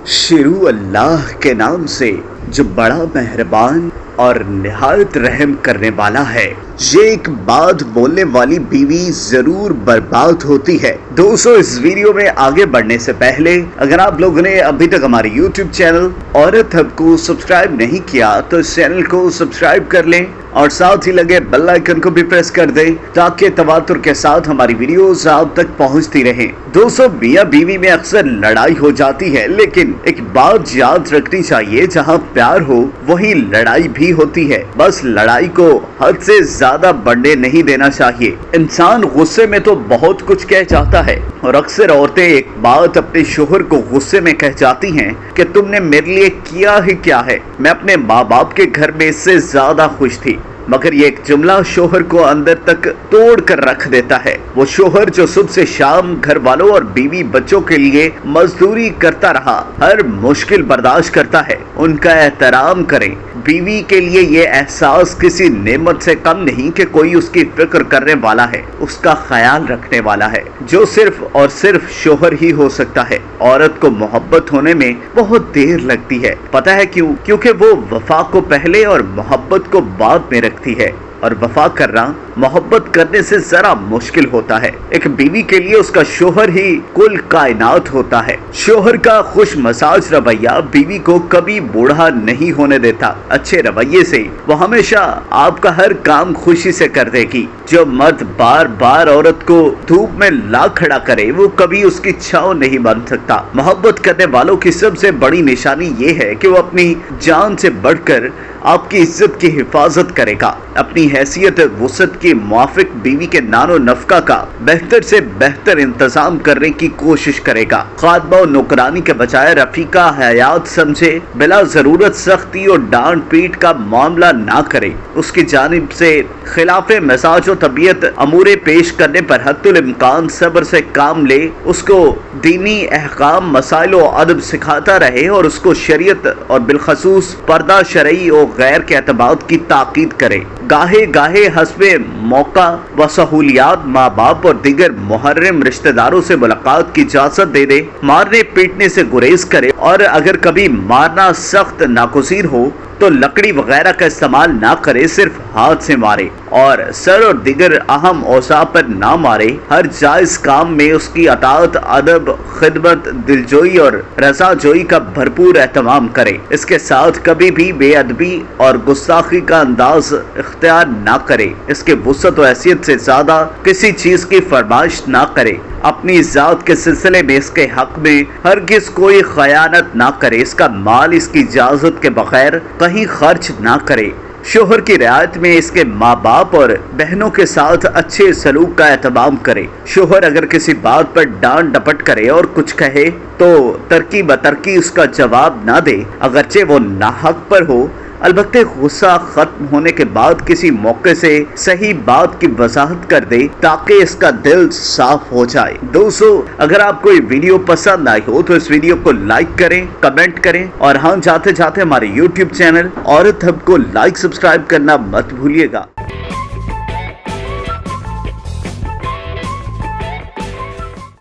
शुरू अल्लाह के नाम से जो बड़ा मेहरबान और निहायत रहम करने वाला है। ये एक बात बोलने वाली बीवी जरूर बर्बाद होती है। दोस्तों, इस वीडियो में आगे बढ़ने से पहले अगर आप लोगों ने अभी तक हमारे YouTube चैनल औरत हब को सब्सक्राइब नहीं किया तो इस चैनल को सब्सक्राइब कर लें और साथ ही लगे बेल आइकन को भी प्रेस कर दें ताकि तवातुर के साथ हमारी वीडियोस आप तक पहुंचती रहें। दोस्तों, मियां बीवी में अक्सर लड़ाई हो जाती है, लेकिन एक बात याद रखनी चाहिए, जहां प्यार हो वहीं लड़ाई भी होती है। बस लड़ाई को हद से ज्यादा बढ़ने नहीं देना चाहिए। इंसान गुस्से में तो बहुत कुछ कह जाता है और अक्सर औरतें एक बात अपने शोहर को गुस्से में कह जाती हैं कि तुमने मेरे लिए किया ही क्या है, मैं अपने माँ बाप के घर में इससे ज्यादा खुश थी। मगर ये एक जुमला शोहर को अंदर तक तोड़ कर रख देता है। वो शोहर जो सुबह से शाम घर वालों और बीवी बच्चों के लिए मजदूरी करता रहा, हर मुश्किल बर्दाश्त करता है, उनका एहतराम करें। बीवी के लिए ये एहसास किसी नेमत से कम नहीं कि कोई उसकी फिक्र करने वाला है, उसका ख्याल रखने वाला है, जो सिर्फ और सिर्फ शोहर ही हो सकता है। औरत को मोहब्बत होने में बहुत देर लगती है। पता है क्यों? क्योंकि वो वफा को पहले और मोहब्बत को बाद में रखती है, और वफा करना मोहब्बत करने से जरा मुश्किल होता है। एक बीवी के लिए उसका शोहर ही कुल कायनात होता है। शोहर का खुश मसाज रवैया बीवी को कभी बूढ़ा नहीं होने देता। अच्छे रवैये से वो हमेशा आपका हर काम खुशी से कर देगी। जो मर्द बार बार औरत को धूप में ला खड़ा करे वो कभी उसकी छांव नहीं बन सकता। मोहब्बत करने वालों की सबसे बड़ी निशानी ये है कि वो अपनी जान से बढ़कर आपकी इज्जत की हिफाजत करेगा, अपनी हैसियत वुसअत के मुआफिक बीवी के नानो नफका का बेहतर से बेहतर इंतजाम करने की कोशिश करेगा। खादमा और नौकरानी के बजाय रफीका हयात समझे, बिला जरूरत सख्ती और डांट पीट का मामला ना करे। उसकी जानिब से खिलाफे मिजाज और तबीयत अमूरे पेश करने पर हद्दुल इम्कान सब्र से काम ले, उसको दीनी अहकाम मसाइल और अदब सिखाता रहे और उसको शरीयत और बिलखसूस पर्दा शरई और गैर के एतबाद की ताकीद करे। गाहे गाहे हस्बे मौका व सहूलियात माँ बाप और दिगर मुहर्रम रिश्तेदारों से मुलाकात की इजाजत दे दे। मारने पीटने से गुरेज करे और अगर कभी मारना सख्त नागुज़ीर हो तो लकड़ी वगैरह का इस्तेमाल ना करे, सिर्फ हाथ से मारे और सर और दिगर अहम औसा पर ना मारे। हर जायज काम में उसकी अताअत, अदब, खिदमत, दिलजोई और रज़ाजोई का भरपूर एहतमाम करे। इसके साथ कभी भी बेअदबी और गुस्ताखी का अंदाज इख्तियार ना करे। इसके वुसअत और हैसियत से ज्यादा किसी चीज की फरमाइश ना करे। अपनी जात के सिलसिले में इसके हक में हरगिज कोई खयानत ना करे। इसका माल इसकी इजाजत के बगैर कहीं खर्च ना करे। शोहर की रियायत में इसके माँ बाप और बहनों के साथ अच्छे सलूक का एहतमाम करे। शोहर अगर किसी बात पर डांट डपट करे और कुछ कहे तो तरकी बतरकी उसका जवाब ना दे, अगरचे वो नाहक पर हो। अलबत्ते गुस्सा खत्म होने के बाद किसी मौके से सही बात की वजाहत कर दे ताकि इसका दिल साफ हो जाए। दोस्तों, अगर आपको ये वीडियो पसंद आई हो तो इस वीडियो को लाइक करें, कमेंट करें और हाँ, जाते जाते हमारे YouTube चैनल औरत हब को लाइक सब्सक्राइब करना मत भूलिएगा।